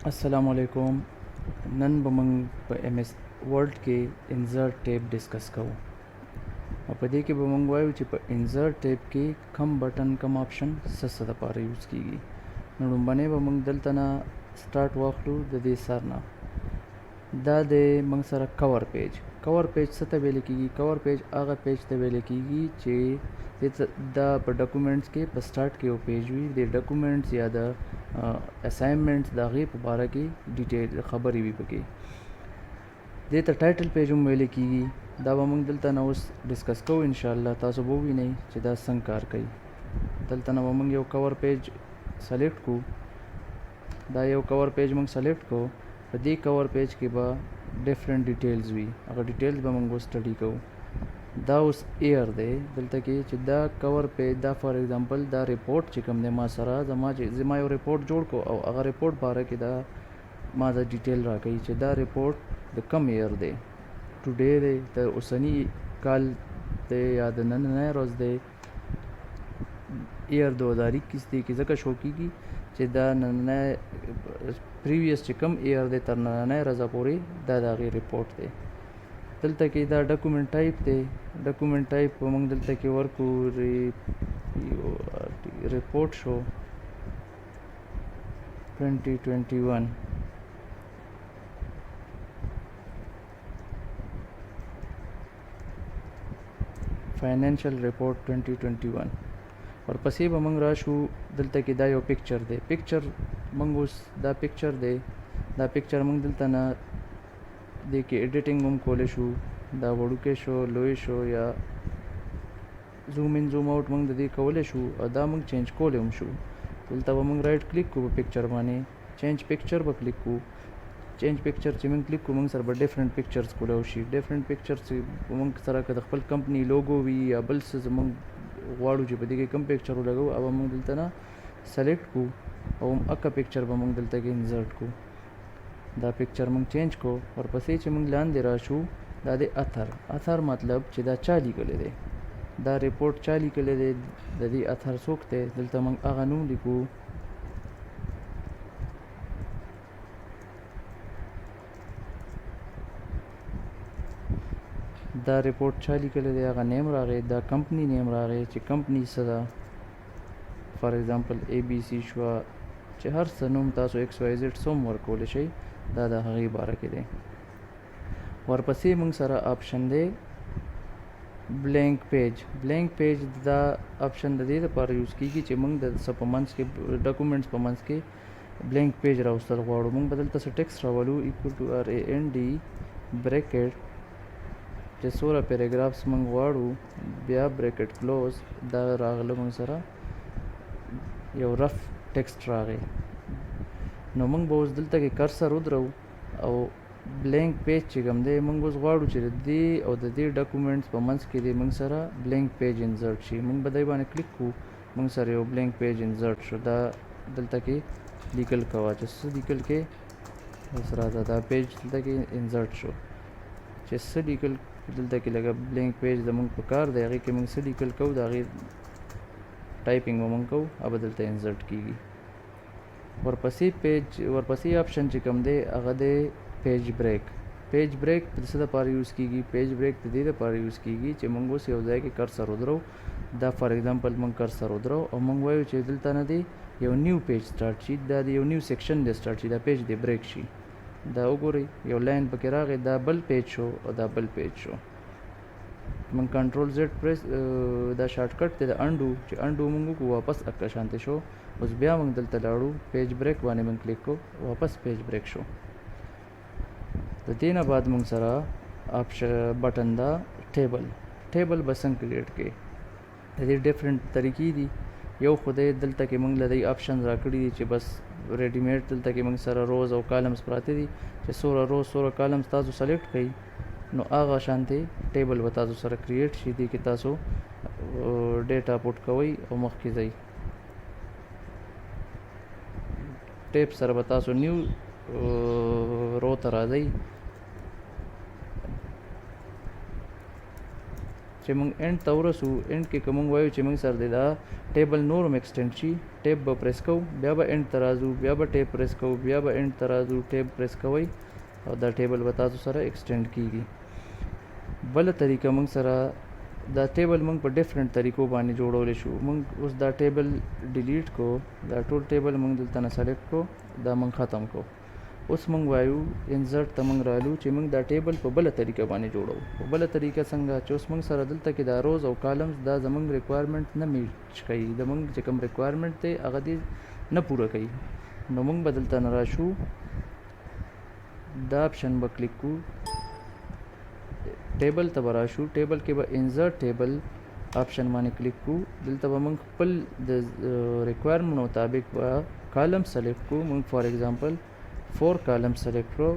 अस्सलामुअलैकुम। नन बमंग M S word के इंसर्ट टैब डिस्कस करूँ और पदे के बमंग वायु ची पर इंसर्ट टैब के कम बटन कम ऑप्शन सस्ता पार यूज़ कीगी नड़ुम बने बमंग दलतना स्टार्ट वॉकलू दे सरना दा दे मंग सरा कवर पेज सता वेले कीगी कवर पेज आगा पेज ते वेले कीगी चे दा पर डॉक्यूमेंट्स के पर स्टार्ट के वो पेज हुई दे डॉक्यूमेंट्स या दा असाइनमेंट्स दा गई बारा की डिटेल खबर भी पके दे त टाइटल पेज हम वेले कीगी दा बमंग दलतना उस डिस्कस को इंशाल्लाह तासो वो भी नहीं चे दा संकार कई दलतना बमंग यो कवर पेज सेलेक्ट को दा यो कवर पेज मंग सेलेक्ट को दी कवर पेज के बाद डिफरेंट डिटेल्स हुई अगर डिटेल्स बमंगो स्टडी को दा उस एयर दे दलता कि दा कवर पेज दा फॉर एग्जांपल दा रिपोर्ट चिकम दे मा सरा जमा यो रिपोर्ट जोड़ को अगर रिपोर्ट बारे के दा मा दा डिटेल रा कही दा रिपोर्ट द कम एयर दे टुडे दे तो उसनी कल दे या द नए रोज़ दे एयर 2021 दे की जगह शो की दा नए प्रीवियस चिकम एयर दे तर नए रजा पूरी दादागी रिपोर्ट दे दलता कि दा डॉक्यूमेंट टाइप मंग दलता कि work report show 2021 financial report 2021 और पसीब मंग राशु दलता कि दा यो पिक्चर मंगूस दा पिक्चर मंग दलता ना देखिए एडिटिंग हम खोले शू दा वड़ुके शो लोए शो या जूम इन जूम आउट मंग दी खोले शू और दा मंग चेंज खोले हम शू दलता वो मंग राइट क्लिक को पिक्चर माने चेंज पिक्चर पर क्लिक को चेंज पिक्चर ची मंग क्लिक को मंग सर डिफरेंट पिक्चर्स को लवशी डिफरेंट पिक्चर्स मंग सर का खपल कंपनी लोगो भी या बल से मंग वाड़ू जी बदी के कम पिक्चर लगो अब मंग दलता ना सेलेक्ट को और हम अक्का पिक्चर पर मंग दलता के इंसर्ट को दा पिक्चर मंग चेंज को और पसे चे मंग लान दे राशु दा दे अथर मतलब चे दा चाली को ले दे दा रिपोर्ट चाली को ले दे ददी अथर सोखते दलता मंग आगानू लिखू दा रिपोर्ट चाली को ले दे आगा नेम रागे दा कंपनी नेम रागे चे कंपनी सदा फॉर एग्जांपल ABC शुआ चे हर सनूम तासो XYZ सोम वर्क कोले शई दादा हगी बारा के दे warpasi mung sara option de blank page दा ऑप्शन दे द पर यूज़ की कि मंग द सपमंस के डॉक्यूमेंट्स पमंस के ब्लैंक पेज राउस्तर वाड़ो मंग बदलता से टेक्स्ट रावलू इक्वल टू RAND ब्रैकेट जे 16 पैराग्राफ्स मंग वाड़ू ब्या ब्रैकेट क्लोज दा रागलो मंग सरा यो रफ टेक्स्ट रागे नो मंग बोस दलता के कर्सर उधरऊ और ब्लैंक पेज चिकम दे मंग उस वाड़ू चिरे दी और दी डॉक्यूमेंट्स पमंस के दे मंग सरा ब्लैंक पेज इंसर्ट शी मंग बदाई बाने क्लिक को मंग सर यो ब्लैंक पेज इंसर्ट शुदा दलता के लीगल कवा जस लीगल के सरा दा पेज दलता के इंसर्ट शो जस लीगल दलता के लगा ब्लैंक पेज द मंग प्रकार दे आगे के मंग से लीगल को दागे टाइपिंग मंग को अब दलता इंसर्ट कीगी warpasi ऑप्शन चिकम दे अगदे पेज ब्रेक दसदा पार यूज़ कीगी पेज ब्रेक दे द पार यूज़ कीगी चे मंगो से हो जाए कि कर्सर उधरो दा फॉर एग्जांपल मंग कर्सर उधरो और मंग वायु चे दिलता न दे यो न्यू पेज स्टार्ट शी दा यो न्यू सेक्शन दे स्टार्ट शी दा पेज दे ब्रेक शी दा उगोरी यो लाइन पके रागे दा बल पेज शो और दा बल पेज शो मंग कंट्रोल Z प्रेस दा शॉर्टकट दे अंडू मंगू को वापस अक्का शांति शो उस ब्या मंग दलता लाड़ू पेज ब्रेक वाने मंग क्लिक को वापस पेज ब्रेक शो तो तीन बाद मंग सरा ऑप्शन बटन दा टेबल बसन क्रिएट के यदि डिफरेंट तरीकी दी यो खुदे दलता के मंग लदई ऑप्शन राकड़ी दी चे बस रेडीमेड दलता के मंग सरा रोज़ और कॉलम्स प्राते दी चे 16 रोज़ 16 कॉलम्स ताजो सेलेक्ट कई नो आगा शांति टेबल बताजो सरा क्रिएट शी दी के तासो डेटा पुट कवई और मख की जाई टेप सर बतासो न्यू रो तरा जाई چې موږ اینډ ته ورسو اینډ کې که موږ وایو چې موږ سره دی دا ټیبل نور هم ایکسټینډ شي ټیب به پریس کوو بیا به اینډ ته راځو بیا به ټیب پریس کوو بیا به اینډ ته راځو ټیب پریس کوئ او دا ټیبل به تاسو سره ایکسټینډ کیږي. بله طریقه موږ سره دا ټیبل موږ په ډیفرنٹ طریقو باندې جوړولی شو. موږ اوس دا ټیبل ډیلیټ کو دا ټول ټیبل موږ دلته نه سلیکټ کو دا موږ ختم کو. اوس موږ وایو انسرټ ته موږ رالو چې موږ دا ټیبل په بله طریقه باندې جوړو. په بله طریقه څنګه چې اوس موږ سره دلته کې دا روز او کالمز دا زموږ ریکوایرمنټ نه میچ کوي زموږ چې کوم ریکوایرمنټ دی هغه دې نه پوره کوي نو موږ به دلته نه راشو دا آپشن به کلیک کو ټیبل ته به راشو ټیبل کې به انسرټ ټیبل آپشن باندې کلیک کو دلته به موږ خپل د ریکوایرمنټ مطابق به کالم سلیکټ کو. موږ فار ایگزامپل 4 کالم سلیکټ کړو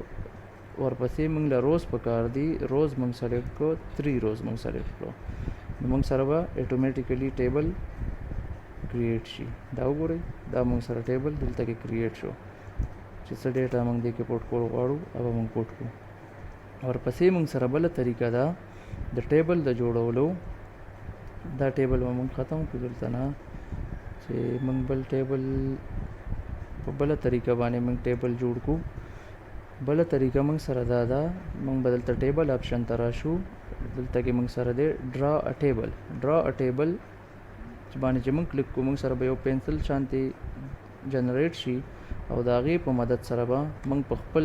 ورپسې موږ له روز پکار دی روز موږ سلیکټ کړو 3 روز موږ سلیکټ کړو نو موږ سره به اټومیټیکلی ټیبل کریټ شي. دا وګورئ دا موږ سره ټیبل دلته کې کریټ شو چې څه ډیټا موږ دې کې پوټ کول غواړو هغه موږ پوټ کړو. ورپسې موږ سره بله طریقه ده د ټیبل د جوړولو. دا ټیبل به موږ ختم کړو دلته نه چې موږ بل ټیبل په بله طریقه باندې موږ ټیبل جوړ کو. بله طریقه موږ سره دا ده موږ به دلته ټیبل آپشن ته راشو دلته کې موږ سره دی ډرا ا ټیبل چې باندې چې موږ کلیک کو موږ سره به یو پنسل شانتي جنریټ شي او د هغې په مدد سره به موږ په خپل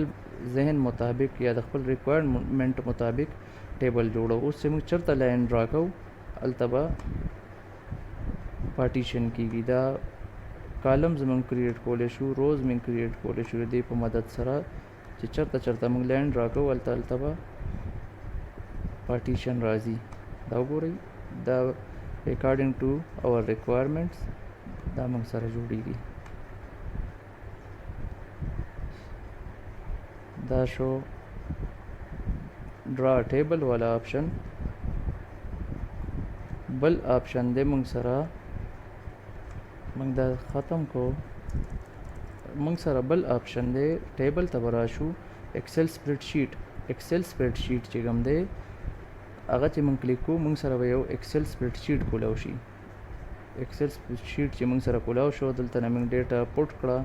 ذهن مطابق یا د خپل ریکوایرمنټ مطابق ټیبل جوړو. اوس چې موږ چېرته لاین ډرا کوو هلته به پارټیشن کېږي. دا کالمز موږ کریټ کولی شو روز موږ کریټ کولی شو د دې په مدد سره چې چېرته موږ لاین ډرا کوو هلته به پارټیشن راځي. دا وګورئ دا اکارډنګ ټو اور ریکوایرمنټس دا موږ سره جوړیږي. دا شو ډرا ټیبل والا آپشن. بل آپشن دی موږ سره موږ دا ختم کو موږ سره بل آپشن دی ټیبل ته به راشو ایکسل سپریډ شیټ چې کوم دی هغه چې موږ کلیک کوو موږ سره به یو ایکسل سپریډ شیټ کولاو شي. ایکسل سپریډ شیټ چې موږ سره کولاو شو دلته نه موږ ډیټا پوټ کړه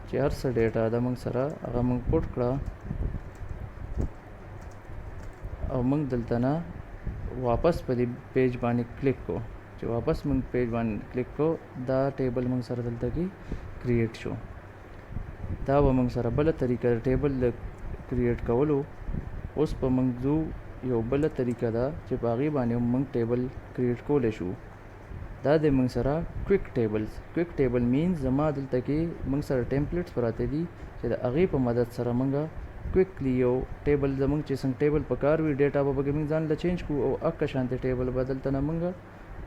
چې هر څه ډیټا ده موږ سره هغه موږ پوټ کړه او موږ دلته نه واپس په دې پیج باندې کلیک کو چې واپس موږ پیج باندې کلیک کو دا ټیبل موږ سره دلته کې کریټ شو. دا به موږ سره بله طریقه د ټیبل د کریټ کولو. اوس په موږ ځو یو بله طریقه ده چې په هغې باندې موږ ټیبل کریټ کولی شو. دا د موږ سره کویک ټیبل مینز زما دلته کې موږ سره ټیمپلیټس پراته دي چې د هغې په مدد سره موږ کویکلی یو ټیبل زموږ چې څنګه ټیبل پکار وي ډیټا به پکې موږ ځان له چینج کړو او اکه شانتې ټیبل به دلته نه موږ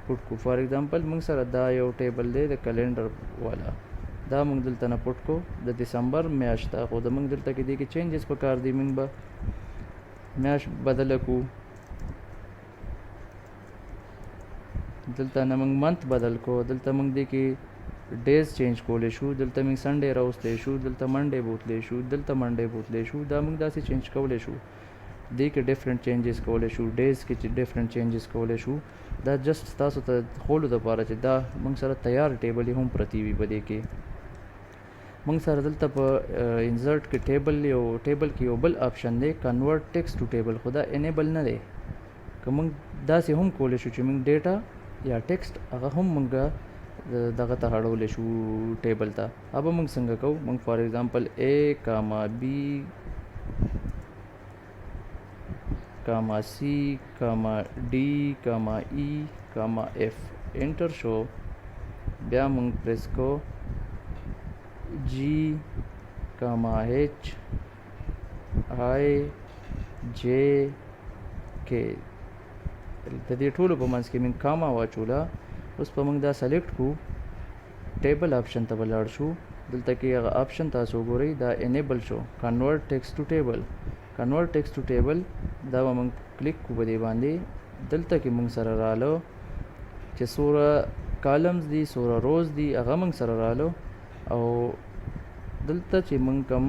پوټ کړو. فار ایگزامپل موږ سره دا یو ټیبل دی د کلینډر والا دا موږ دلته نه پوټ کو د دسمبر میاشت ته خو د موږ دلته کې دی کې چینجز پکار دي موږ به میاشت بدله کړو دلته نه موږ منت بدل کو دلته موږ دی کې ډیز چینج کولی شو دلته موږ سنډے راوستلی شو دلته منډے بوتلی شو دلته منډے بوتلی شو دا موږ داسې چینج کولی شو دی کې ډیفرنٹ چینجز کولی شو ډیز کې چې ډیفرنٹ چینجز کولی شو. دا جسٹ تاسو ته خولو دپاره چې دا موږ سره تیار ټیبل هم پرتی وي په دې کې. موږ سره دلته په انسرټ کې ټیبل کې یو بل آپشن دی کنورټ ټیکسټ ټو ټیبل خو دا انیبل نه دی. که موږ داسې هم کولی شو چې موږ ډیټا یا ټیکسټ هغه هم موږ دغه ته اړولی شو ټیبل ته. اب موږ څنګه کوو موږ فار ایگزامپل A, B, C, D, E, F انټر شو بیا موږ پریس کو G, H, I, J, K د دې ټولو په منځ کې موږ کاما واچوله. اوس په موږ دا سلیکټ کو ټیبل آپشن ته ولاړ شو دلته کې هغه آپشن تاسو وګورئ دا انیبل شو کنورټ ټیکسټ ټو ټیبل دا به موږ کلیک کو په دې باندې دلته کې موږ سره رااله چې څومره کالمز دي څومره روز دي هغه موږ سره رااله او دلته چې موږ کوم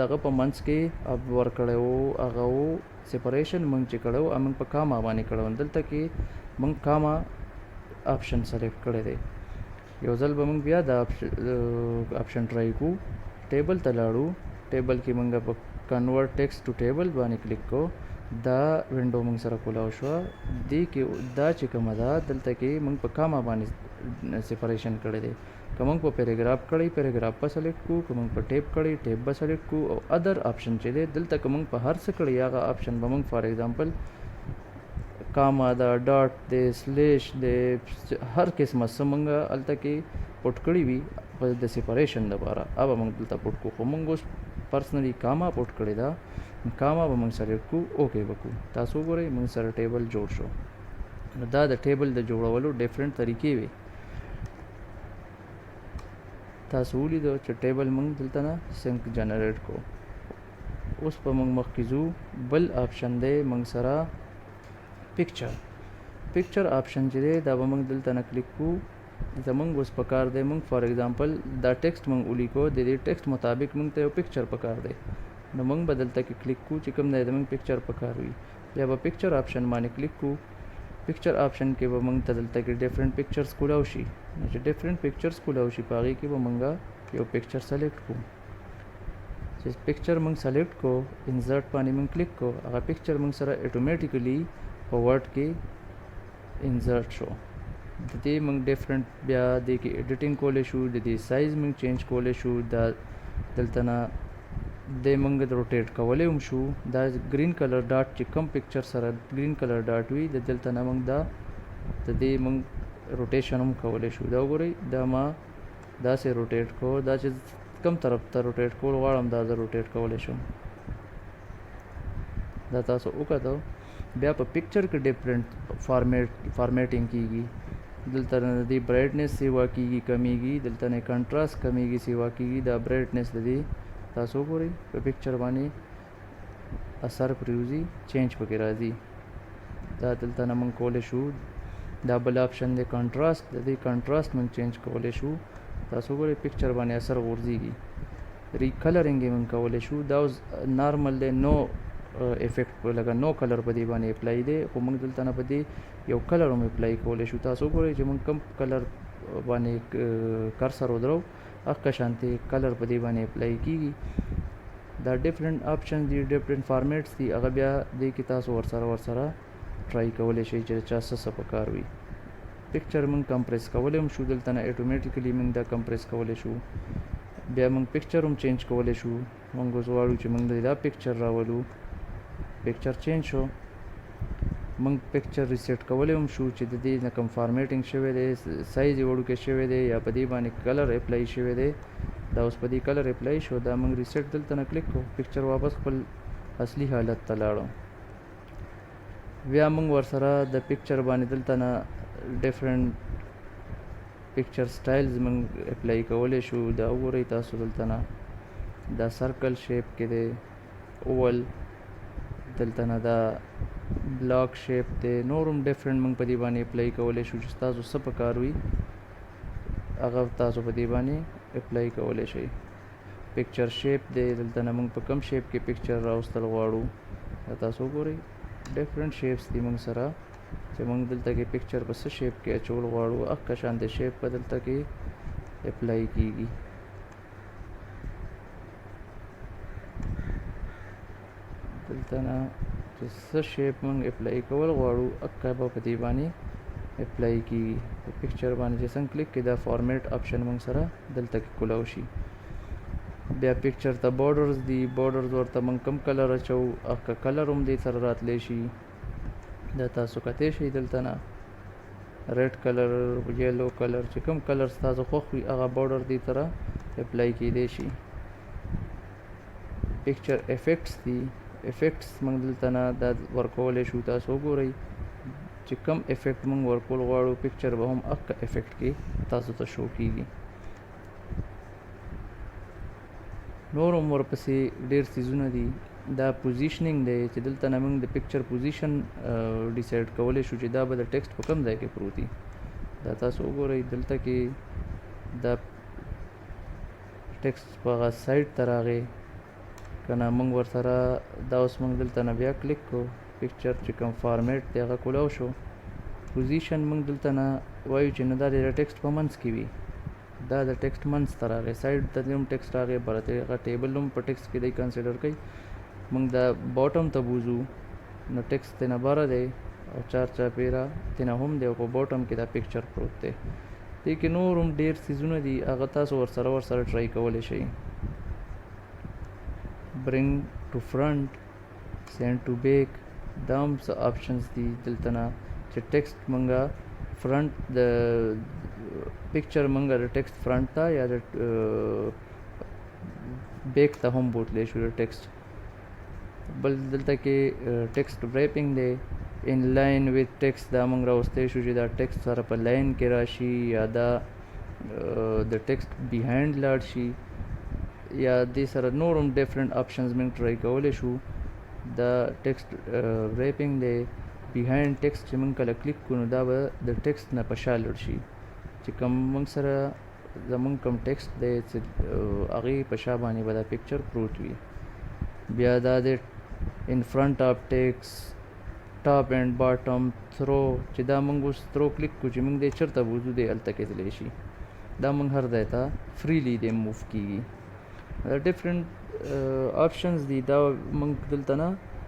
دغه په منځ کې اب ورکړی و هغه و سپریشن موږ چې کړو موږ په کاما باندې کړو دلته کې موږ کاما آپشن سلیکټ کړی دی یو ځل به موږ بیا دا آپشن ټرای کو ټیبل ته لاړو ټیبل کې موږ په کنورټ ټیکسټ ټو ټیبل باندې کلیک کو دا وینډو موږ سره کولاو شو دې کې دا چې کومه ده دلته کې موږ په کاما باندې سپریشن کړی دی که موږ په پیراګراف کړی پیراګراف په سلیکټ کو که موږ په ټیب کړی ټیب به سلیکټ کو او ادر آپشن چې دی دلته که موږ په هر څه کړی هغه آپشن به موږ فار ایگزامپل کاما دا ډاټ دی سلیش دی هر قسمه څه موږ هلته کې پټ کړي وي د سپریشن لپاره هغه موږ دلته پټ کو خو موږ اوس پرسنلی کاما پټ کړی دا کاما به موږ سلیکټ کو اوکې وکړو تاسو وګورئ موږ سره ټیبل جوړ شو نو دا د ټیبل د جوړولو ډیفرنٹ طریقې وي تاسو ولیدو چې ټیبل موږ دلته نه سنک جنریټ کو اوس په موږ مخکې ځو بل آپشن دی موږ سره پکچر آپشن چې دی دا به موږ دلته نه کلیک کو زمونږ اوس پکار دی موږ فار ایگزامپل دا ټیکسټ موږ ولیکو د دې ټیکسټ مطابق موږ ته یو پکچر پکار دی نو موږ به دلته کې کلیک کو چې کوم دی زموږ پکچر پکار وي یا به پکچر آپشن باندې کلیک کو پکچر آپشن کې به موږ ته دلته کې ډیفرنٹ پکچرز کولاو شي نو چې ډیفرنٹ پکچرز کولاو شي په هغې کې به موږ یو پکچر سلیکټ کو چې پکچر موږ سلیکټ کو انزرټ باندې موږ کلیک کو هغه پکچر موږ سره اتوماتیکلی په ورډ کې انزرټ شو د دې موږ ډیفرنٹ بیا د کې ایډیټینګ کولی شو د دې سایز موږ چینج کولی شو دا دلته نه د موږ روټیټ کولی هم شو دا ګرین کلر ډاټ چې کم پکچر سره ګرین کلر ډاټ وي د دلته نه موږ دا د دې موږ روټیشن هم کولی شو دا وګورئ دا ما داسې روټیټ کو دا چې کم طرف ته روټیټ کول غواړم دا زه روټیټ کولی شم دا تاسو وکتو بیا په پکچر کې ډیفرنٹ فارمیټینګ کیږي دلته نه د برایټنس سیوا کیږي کمیږي دلته نه کنټراسټ کمیږي سیوا کیږي دا برایټنس د دې تاسو ګورئ په پکچر باندې اثر پریوزي چینج پکې راځي دا دلته نه موږ کولی شو دا بل آپشن دی کنټراسټ د دې کنټراسټ موږ چینج کولی شو تاسو ګورئ پکچر باندې اثر غورځېږي ریکلرینګ یې موږ کولی شو دا اوس نارمل دی نو افیکټ لکه نو کلر په دې باندې اپلای دی خو موږ دلته نه په دې یو کلر هم اپلای کولی شو تاسو ګورئ چې موږ کم کلر باندې کرسر ودرو هغه شانتي کلر په دې باندې اپلای کیږي دا ډیفرنٹ آپشن دي ډیفرنٹ فارمیټس دي هغه بیا دې کې تاسو ورسره ټرای کولی شئ چې چا څه پکار وي پکچر موږ کمپریس کولی هم شو دلته نه اټومیټیکلی موږ دا کمپریس کولی شو بیا موږ پکچر هم چینج کولی شو موږ اوس غواړو چې موږ دا پکچر راولو پکچر چینج شو موږ پکچر ریسیټ کولی هم شو چې د دې نه کوم فارمیټینګ شوی دی سایز یې وړوکی شوی دی یا په دې باندې کلر اپلای شوی دی دا اوس په دې کلر اپلای شو دا موږ ریسیټ دلته نه کلیک کوو پکچر واپس خپل اصلي حالت ته لاړو بیا موږ ورسره د پکچر باندې دلته نه ډیفرنٹ پکچر سټایلز موږ اپلای کولی شو دا وګورئ تاسو دلته نه دا سرکل شیپ کې دی اوول دلته نه دا بلاک شیپ دی نور هم ډیفرنٹ موږ په دې باندې اپلای کولی شو چې تاسو څه پکار وي هغه تاسو په دې باندې اپلای کولی شئ پکچر شیپ دی دلته نه موږ په کم شیپ کې پکچر راوستل غواړو دا تاسو وګورئ ډیفرنٹ شیپس دي موږ سره چې موږ دلته کې پکچر په څه شیپ کې اچول غواړو هغه شانتې شیپ په دلته کې اپلای کیږي دلته نه چې څه شیپ موږ اپلای کول غواړو هغه به په دې باندې اپلای کیږي په پکچر باندې چې څنګه کلیک کې دا فارمیټ آپشن موږ سره دلته کې کولاو شي بیا پکچر ته بارډرز دي بارډرز ورته موږ کم کلر اچو هغه کلر هم دې سره راتلی شي دا تاسو کتی شئ دلته نه ریډ کلر یلو کلر چې کوم کلر ستاسو خوښ وي هغه بارډر دې سره اپلای کیدی شي پکچر افیکټس دي افیکټس موږ دلته نه دا ورکولی شو تاسو وګورئ چې کم افیکټ موږ ورکول غواړو پکچر به هم هغه افیکټ کې تاسو ته شو کیږي نور هم ورپسې ډېر څیزونه دي دا پوزیشننګ دی چې دلته نه موږ د پکچر پوزیشن ډیسایډ کولی شو چې دا به د ټیکسټ په کوم ځای کې پروت وي دا تاسو وګورئ دلته کې دا ټیکسټ په هغه سایډ ته راغی کنه موږ ورسره دا اوس موږ دلته نه بیا کلیک کو پکچر چې کوم فارمیټ دی هغه کولاو شو پوزیشن موږ دلته نه وایو چې نه دا د ټیکسټ په منځ کې وي دا د ټیکسټ منځ ته راغی سایډ ته هم ټیکسټ راغی برته هغه ټیبل هم په ټیکسټ کې دی کنسیډر کوي موږ دا باټم ته بوزو نو ټیکسټ ته نه بره دی او چار چاپیره تنه هم دی او په باټم کې دا پکچر پروت دی دې کې نور هم ډیر سیزونه دي هغه تاسو ورسره ټرای کولی شئ برنګ ټو فرنٹ سینډ ټو بیک دا هم څه آپشنز دي دلته نه چې ټیکسټ مونږه فرنٹ د پکچر مونږه د ټیکسټ فرنٹ ته یا د بیک ته هم بوتلی شو د ټیکسټ بل دلته کې ټیکسټ ریپینګ دی ان لاین ویت ټیکسټ دا مونږ راوستی شو چې دا ټیکسټ سره په لاین کې راشي یا دا د ټیکسټ بیهایند لاړ شي یا دې سره نور هم ډیفرنٹ آپشنز موږ ټرای کولی شو دا ټیکسټ ریپینګ دی بیهایند ټیکسټ چې موږ کله کلیک کړو نو دا به د ټیکسټ نه په شا لړ شي چې کوم موږ سره زموږ کوم ټیکسټ دی چې هغې په شا باندې به دا پکچر پروت وي بیا دا د ان فرنٹ آف ټیکسټ ټاپ اینډ باټم تھرو چې دا موږ اوس تھرو کلیک کړو چې موږ دې چېرته بوځو دی هلته کېدلی شي دا موږ هر ځای ته فریلی دی موو کېږي دا ډیفرنٹ آپشنز دي دا موږ دلته نه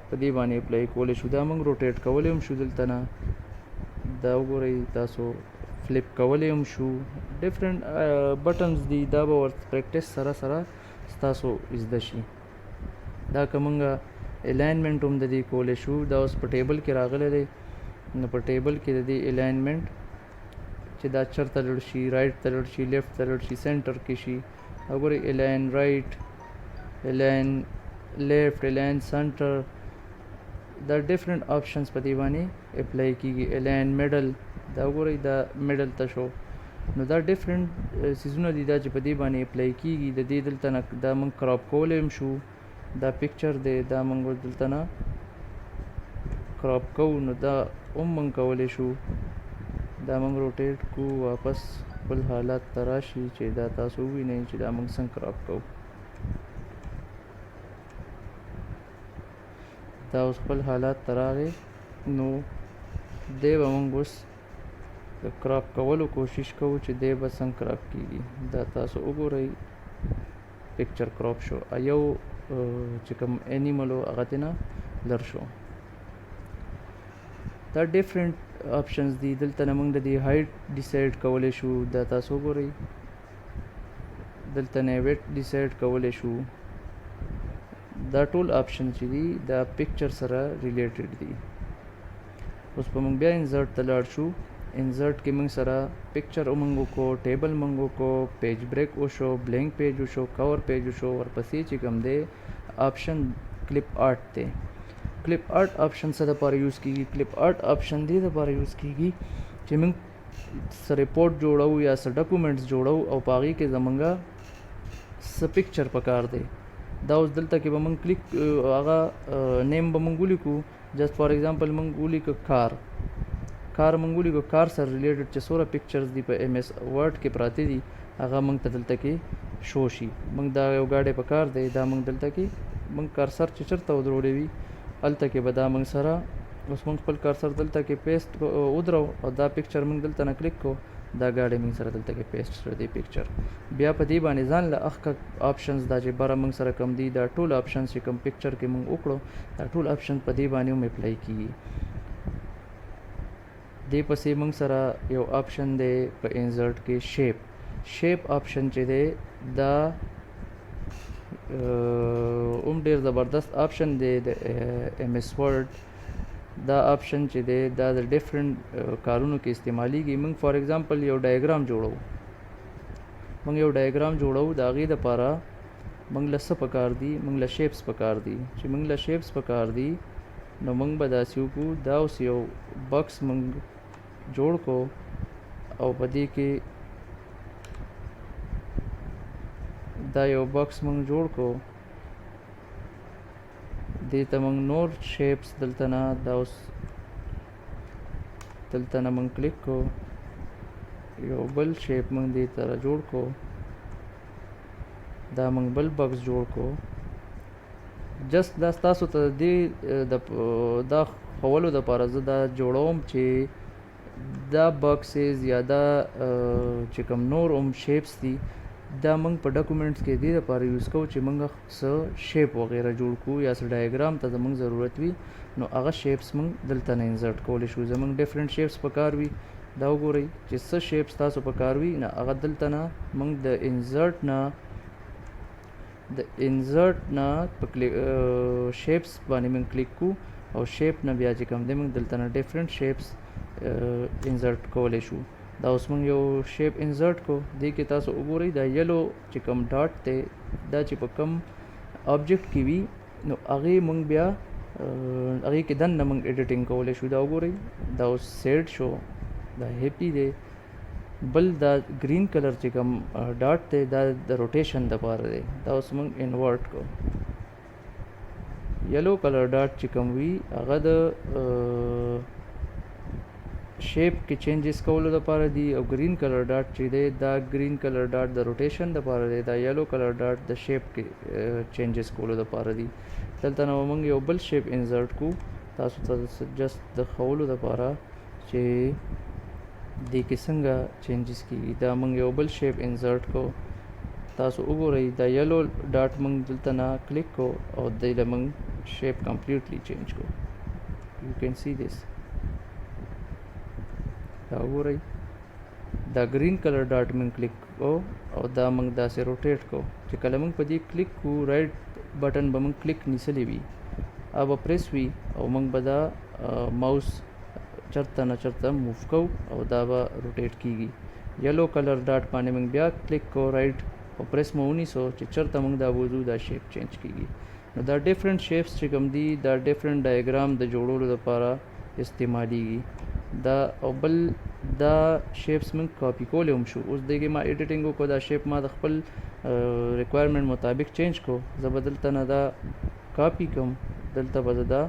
په دې باندې اپلای کولی شو دا موږ روټیټ کولی هم شو دلته نه دا وګورئ تاسو فلپ کولی هم شو ډیفرنٹ بټنز دي دا به ور پریکټس سره ستاسو زده شي دا که موږ الاینمنټ هم د دې کولی شو دا اوس په ټیبل کې راغلی دی نو په ټیبل کې د دې الاینمنټ چې دا چرته لړ شي رایټ ته لړ شي لیفټ ته لړ شي سینټر کې شي وګورئ الاین رایټ الاین لیفټ الاین سینټر دا ډیفرنٹ آپشنز په دې باندې اپلای کېږي الاین میډل دا وګورئ دا میډل ته شو نو دا ډیفرنٹ سیزونه دي دا چې په دې باندې اپلای کېږي د دې دلته نه دا موږ کراپ کولی هم شو دا پکچر دی دا موږ دلته نه کراپ کوو نو دا هم موږ کولی شو دا موږ روټیټ کو واپس خپل حالات ته راشي چې دا تاسو ووینئ چې دا موږ څنګه کراپ کوو دا اوس خپل حالات ته راغی نو دی به موږ اوس د کراپ کولو کوشش کوو چې دی به څنګه کراپ کېږي دا تاسو وګورئ پکچر کراپ شو یو چې کوم انیمل و هغه ترې نه لر شو دا ډیفرنٹ آپشنز دي دلته نه موږ د دې هایټ ډیسایډ کولی شو دا تاسو وګورئ دلته نه ویټ ډیسایډ کولی شو دا ټول آپشن چې دي دا پکچر سره ریلیټډ دي اوس په موږ بیا انزرټ ته لاړ شو انزرټ کې موږ سره پکچر موږ وکړو ټیبل موږ وکړو پیج بریک وشو بلینک پیج وشو کور پیج وشو ورپسې چې کوم دی آپشن کلپ آرټ دی کلپ آرټ آپشن څه دپاره یوز کېږي کلپ آرټ آپشن دې دپاره یوز کېږي چې موږ څه ریپورټ جوړو یا څه ډاکومنټس جوړو او په هغې کې زمونږه څه پکچر پکار دی دا اوس دلته کې به موږ کلیک هغه نیم به موږ ولیکو جسٹ فار ایگزامپل موږ ولیکو کار موږ ولیکو کار سره ریلیټډ چې څومره پکچرز دي په ایم ایس ورډ کې پراته دي هغه موږ ته دلته کې شو شي موږ دا یو ګاډی په کار دی دا موږ دلته کې موږ کارسر چې چېرته ودرولی وي هلته کې به دا موږ سره اوس موږ خپل کارسر دلته کې پیسټ ودرو او دا پکچر موږ دلته نه کلیک کو دا ګاډی موږ سره دلته کې پیسټ سره دی پکچر بیا په دې باندې ځان له اخکه آپشنز دا چې بره موږ سره کم دي دا ټول آپشنز چې کوم پکچر کې موږ وکړو دا ټول آپشن په دې باندې هم اپلای کېږي دې پسې موږ سره یو آپشن دی په انزرټ کې شیپ آپشن چې دی دا هم ډېر زبردست آپشن دی د ایم ایس ورډ دا آپشن چې دی دا د ډیفرنٹ کارونو کې استعمالیږي موږ فار ایگزامپل یو ډایګرام جوړو د هغې دپاره موږ له څه پکار دي موږ له شیپس پکار دي چې موږ له شیپس پکار دي نو موږ به داسې وکړو دا اوس یو بکس موږ جوړ کو او په دې کې دا یو بکس موږ جوړ کو دې ته موږ نور شیپس دلته نه دا اوس دلته نه موږ کلیک کو یو بل شیپ موږ دې ته جوړ کو دا موږ بل بکس جوړ کو جست دا ستاسو ته د دا خولو د پاره زه دا جوړوم چې دا باکسز یا دا چې کوم نور هم شیپس دي دا موږ په ډاکومنټس کې دې لپاره یوز کوو چې موږ څه شیپ وغیره جوړ کړو یا څه ډایګرام ته زموږ ضرورت وي نو هغه شیپس موږ دلته نه انسرټ کولی شو. زموږ ډیفرنٹ شیپس پکار وي دا وګورئ چې څه شیپس تاسو پکار وي نه هغه دلته نه موږ د انسرټ نه په شیپس باندې موږ کلیک کوو او شیپ نه بیا چې کوم دی موږ دلته نه ډیفرنٹ شیپس انسرټ کولی شو. دا اوس موږ یو شیپ انسرټ کو دې کې تاسو وګورئ دا یلو چې کوم ډاټ دی دا چې په کوم آبجیکټ کې وي نو هغې موږ بیا هغې کې دننه موږ ایډیټینګ کولی شو. دا وګورئ دا اوس سیډ شو دا هیپي دی. بل دا گرین کلر چې کوم ډاټ دی دا د روټیشن دپاره دی دا اوس موږ انورټ کو. یلو کلر ډاټ چې کوم وي هغه د شیپ کې چینجز کولو لپاره دی او گرین کلر ډاټ چې دی دا گرین کلر ډاټ د روټیشن لپاره دی. دا یلو کلر ډاټ د شیپ کې چینجز کولو لپاره دی. دلته نو موږ یو بل شیپ انسرټ کو تاسو ته جست د ښولو لپاره چې دې کې څنګه چینجز کیږي. دا موږ یو بل شیپ انسرټ کو تاسو وګورئ دا یلو ډاټ موږ دلته نه کلیک کو او دې له موږ شیپ کمپلیټلی چینج کو. یو کین سی دیس دا وګورئ دا گرین کلر ډاټ موږ کلیک کو او دا موږ داسې روټیټ کو چې کله موږ په دې کلیک کو رائټ بٹن به موږ کلیک نیسلی وي او به پریس وي او موږ به دا ماوس چرته نه چرته موو کو او دا به روټیټ کیږي. یلو کلر ډاټ باندې موږ بیا کلیک کو رائټ او پریس مو ونیسو چې چرته موږ دا وځو دا شیپ چینج کیږي. نو دا ډیفرنٹ شیپس چې کوم دي دا ډیفرنٹ ډایګرام د جوړولو لپاره استعمالیږي. دا او بل دا شیپس موږ کاپی کولی هم شو. اوس دغې ما ایډیټینګ وکړو دا شیپ ما د خپل ریکوایرمنټ مطابق چینج کو. زه به دلته نه دا کاپی کوم دلته به زه دا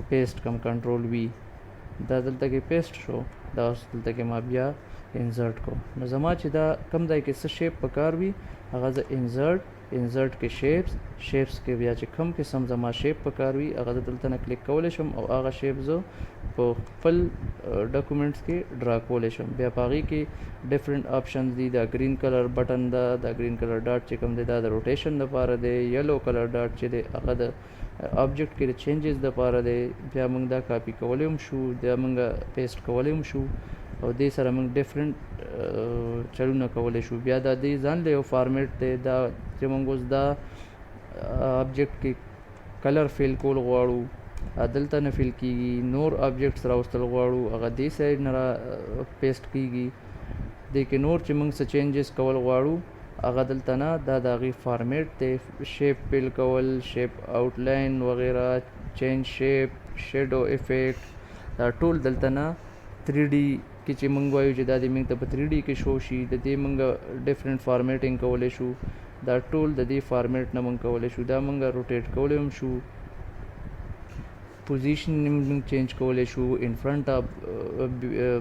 پیسټ کوم کنټرول وي دا دلته کې پیسټ شو دا اوس دلته کې ما بیا انسرټ کو. نو زما چې دا کم ځای کې څه شیپ پکار وي هغه زه انسرټ کې شیپس کې بیا چې کم قسم زما شیپ پکار وي هغه زه دلته نه کلیک کولی شم او هغه شیپ زه په خپل ډاکومنټس کې ډرا کولی شم. بیا په هغې کې ډیفرنٹ آپشنز دي. دا گرین کلر بټن دا گرین کلر ډاټ چې کوم دی دا د روټیشن لپاره دی. یلو کلر ډاټ چې دی هغه د آبجیکټ کې د چینجز لپاره دی. بیا موږ دا کاپی کولی هم شو دا موږ پیسټ کولی هم شو او دې سره موږ ډیفرنٹ چلونه کولی شو. بیا دا دې ځان له یو فارمیټ دی دا چې موږ اوس دا آبجیکټ کې کلر فیل کول غواړو دلته نه فیل کیږي. نور آبجیکټس راوستل غواړو هغه دې سایډ نه را پیسټ کیږي. دې کې نور چې موږ څه چینجز کول غواړو هغه دلته نه دا د هغې فارمیټ دی. شیپ فیل کول شیپ آوټلاین وغیره چینج شیپ شیډو افیکټ دا ټول دلته نه 3D کې چې موږ وایو چې دا دې موږ ته په 3D کې شو شي د دې موږ ډیفرنٹ فارمیټینګ کولی شو. دا ټول د دې فارمیټ نه موږ کولی شو. دا موږ روټیټ کولی هم شو پوزیشن موږ چینج کولی شو. ان فرنٹ اف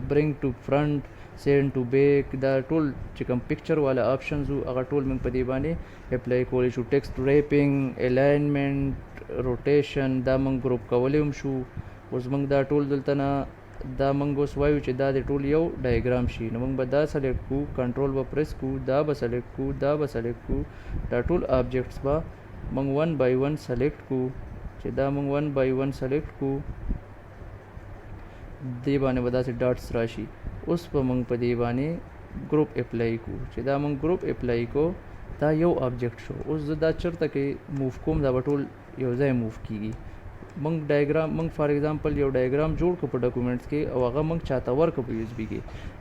برنګ ټو فرنٹ سینډ ټو بیک دا ټول چې کوم پکچر والا آپشنز وو هغه ټول موږ په دې باندې اپلای کولی شو. ټیکسټ ریپینګ الاینمنټ روټیشن دا موږ ګروپ کولی هم شو. اوس موږ دا ټول دلته نه دا موږ اوس وایو چې دا د ټول یو ډایګرام شي نو موږ به دا سلیکټ کو کنټرول به پریس کو دا به سلیکټ کو دا به سلیکټ کو دا ټول آبجیکټس به موږ 1 by 1 سلیکټ کو. چې دا موږ 1 by 1 سلیکټ کو دې باندې به داسې ډاټس راشي. اوس به موږ په دې باندې ګروپ اپلای کو. چې دا موږ ګروپ اپلای کو دا یو آبجیکټ شو. اوس زه دا چرته کې موو کوم دا به ټول یو ځای موو کیږي. موږ ډایګرام موږ فار ایگزامپل یو ډایګرام جوړ کړو په ډاکومنټس کې او هغه موږ چاته ورکړو په USB کې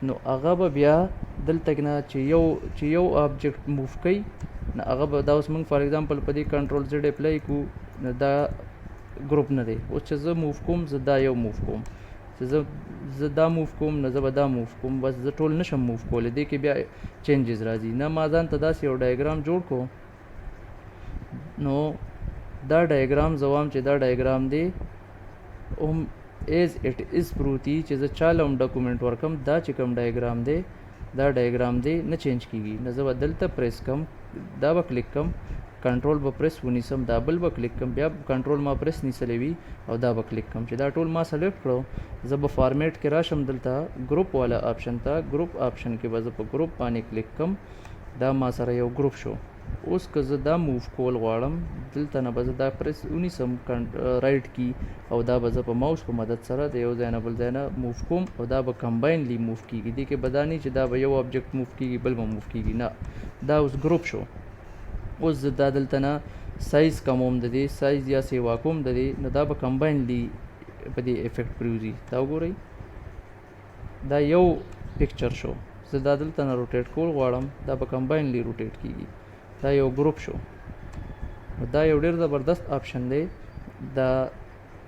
نو هغه به بیا دلته نه چې یو آبجیکټ موو کوي نو هغه به دا اوس موږ فار ایگزامپل په دې کنټرول زد اپلای کو نو دا ګروپ نه دی. اوس چې زه موو کوم زه دا یو موو کوم چې زه دا موو کوم نو زه به دا موو کوم بس زه ټول نشم موو کولی. دې کې بیا چینجز راځي. نه ما ځان ته داسې یو ډایګرام جوړ کړو نو دا ډایګرام زوام چې دا ډایګرام دی هم ایز اٹ از پروتی چې زه چاله هم ډاکومنټ ورکم دا چې کوم ډایګرام دی دا ډایګرام دی نه چینج کیږي. نه زه به دلته پریس کم دا به کلیک کم کنټرول به پریس ونیسم دا بل به کلیک کم بیا کنټرول ما پریس نیسلی وي او دا به کلیک کم چې دا ټول ما سلیکټ کړو زه به فارمیټ کې راشم دلته ګروپ والا آپشن ته ګروپ آپشن کې به زه په ګروپ باندې کلیک کم دا ما سره یو ګروپ شو اوس که زه دا موو کول غواړم دلته نه به زه دا پریس ونیسم رایټ کی او دا به زه په ماوس په مدد سره د یو ځای نه بل ځای نه موو کوم او دا به کمباینلی موو کیږي دې کې به دا نه چې دا به یو آبجیکټ موو کیږي بل به موو کیږي نه دا اوس ګروپ شو اوس زه دا دلته نه سایز کموم د دې سایز یا سیوا کوم د دې نو دا به کمباینلی په دې افیکټ پریوزي دا وګورئ دا یو پکچر شو زه دا دلته نه روټیټ کول غواړم دا به کمباینلی روټیټ کیږي دا یو ګروپ شو دا یو ډېر زبردست آپشن دی دا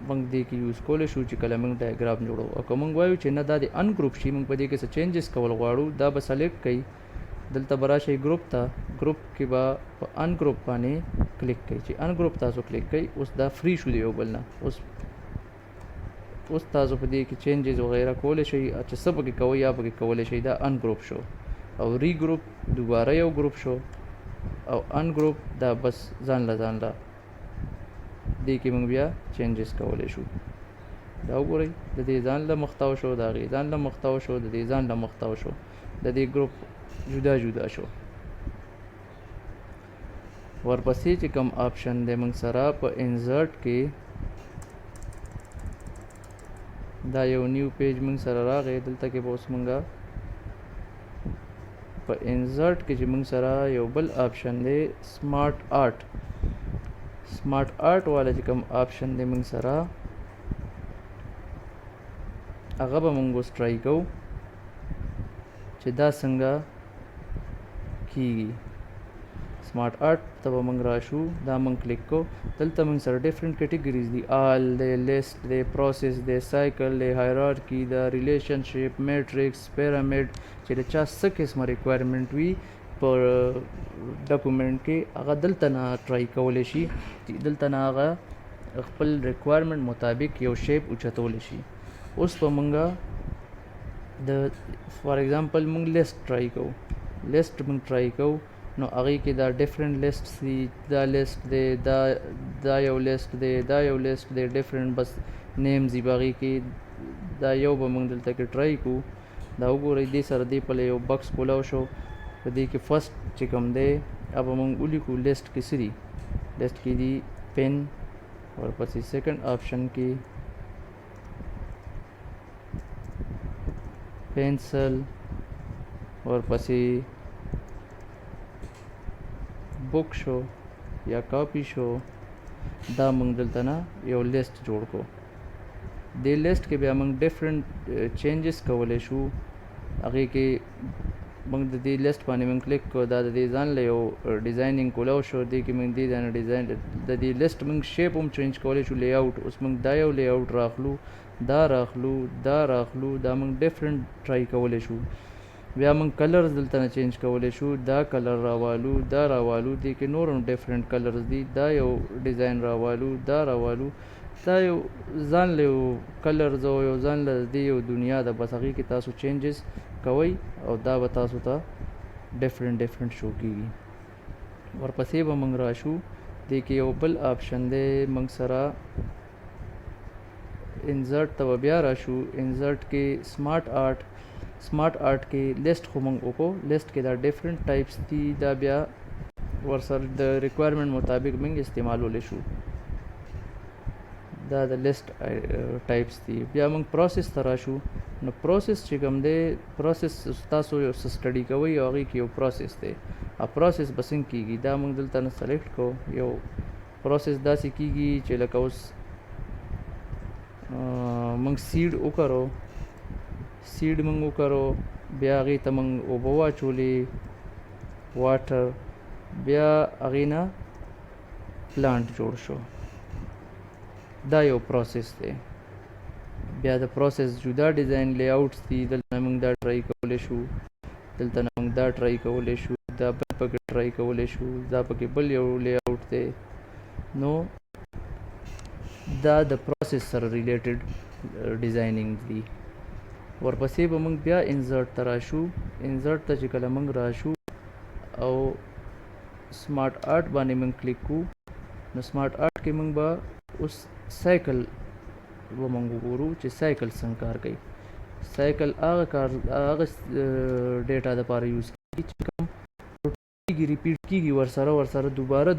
موږ دې کې یوز کولی شو چې کله موږ ډایګرام جوړو او که موږ وایو چې نه دا د ان ګروپ شي موږ په دې کې څه چینجز کول غواړو دا به سلیکټ کوي دلته به راشئ ګروپ ته ګروپ کې به په ان ګروپ باندې کلیک کوئ چې ان ګروپ تاسو کلیک کوئ اوس دا فری شو دی یو بل نه اوس تاسو په دې کې چینجز وغیره کولی شئ چې څه پکې کوئ یا پکې کولی شئ دا ان ګروپ شو او ری ګروپ دوباره یو ګروپ شو او ان ګروپ دا بس ځان له دې کې موږ بیا چینجز کولی شو دا وګورئ د دې ځان له مختاو شو د هغې ځان له مختاو شو د دې ځان له مختاو شو د دې ګروپ جدا جدا شو ورپسې چې کوم آپشن دی موږ سره په انزرټ کې دا یو نیو پیج موږ سره راغی دلته کې به اوس موږ په انزرټ کې چې موږ سره یو بل آپشن دی سمارټ آرټ والا چې کوم آپشن دی موږ سره هغه به موږ اوس ټرای کوو چې دا څنګه کیږي سمارټ آرټ ته به موږ راشو دا موږ کلیک کو دلته موږ سره ډیفرنٹ کیټیګریز دي آل دی لیسټ دی پروسیس دی سایکل دی هایرارکی دا ریلیشنشپ میټرکس پیرامید چې د چا څه قسمه ریکوایرمنټ وي پر ډاکومنټ کې هغه دلته نه ټرای کولی شي دلته نه هغه خپل ریکوایرمنټ مطابق یو شیپ اوچتولی شي اوس په موږ د فار ایگزامپل موږ لیست ټرای کوو نو هغې کې دا ډیفرنٹ لیست دي دا لیست دی دا یو لیست دی دا یو لیست دی ډیفرنٹ بس نیمز دي په هغې کې دا یو به موږ دلته کې ټرای کوو دا وګورئ دې سره دې پله یو بکس کولاو شو په دې کې فرست چې کوم دی هغه به موږ ولیکو لیست کې څه دي لیست کې دي پین ورپسې سیکنډ آپشن کې پینسل ورپسې बुक शो या कॉपी शो दा मंग दलता ना यो लिस्ट जोड़ को दे लिस्ट के बया मंग डिफरेंट चेंजेस कवले शू आगे के मंग दे लिस्ट पाने मंग क्लिक को दा दे जान ले यो डिजाइनिंग को लाओ शो दे के मंग दे जान डिजाइन दे लिस्ट मंग शेप हम चेंज कवले शू लेआउट उस मंग दा यो लेआउट राखलू दा मंग डिफरेंट ट्राई कवले शू بیا موږ کلرز دلته نه چینج کولی شو دا کلر راوالو دې کې نور هم ډیفرنٹ کلرز دي دا یو ډیزاین راوالو دا یو ځان له یو کلرز او یو ځان له دې یو دنیا ده بس هغې کې تاسو چینجز کوئ او دا به تاسو ته ډیفرنٹ شو کېږي ورپسې به موږ راشو دې کې یو بل آپشن دی موږ سره انزرټ ته به بیا راشو انزرټ کې سمارټ آرټ کې لیست خو موږ وکړو لیست کې دا ډیفرنٹ ټایپس دي دا بیا ورسره د ریکوایرمنټ مطابق موږ استعمالولی شو دا د لیست ټایپس دي بیا موږ پروسیس ته راشو نو پروسیس چې کوم دی پروسیس تاسو یو څه سټډي کوئ او هغې کې یو پروسیس دی پروسیس به څنګه کېږي دا موږ دلته نه سلیکټ کو یو پروسیس داسې کېږي چې لکه اوس موږ سیډ وکړو بیا هغې ته موږ اوبه واچولې واټر بیا هغې نه پلانټ جوړ شو دا یو پروسیس دی بیا د پروسیس جدا ډیزاین لی آؤټس دي دلته موږ دا ټرای کولی شو دا بل پکې ټرای کولی شو دا پکې بل یو لی آؤټ دی نو دا د پروسیس سره ریلیټډ ډیزاینینګ دي ورپسې به موږ بیا انزرټ ته راشو انزرټ ته چې کله موږ راشو او स्मार्ट आर्ट बाने मोंग क्लिक को न स्मार्ट आर्ट के मोंग बा उस साइकिल वो मोंग गोरू चे साइकिल संकार गई साइकिल आग डेटा द पार यूज़ की रिपीट की वर सारा दोबारा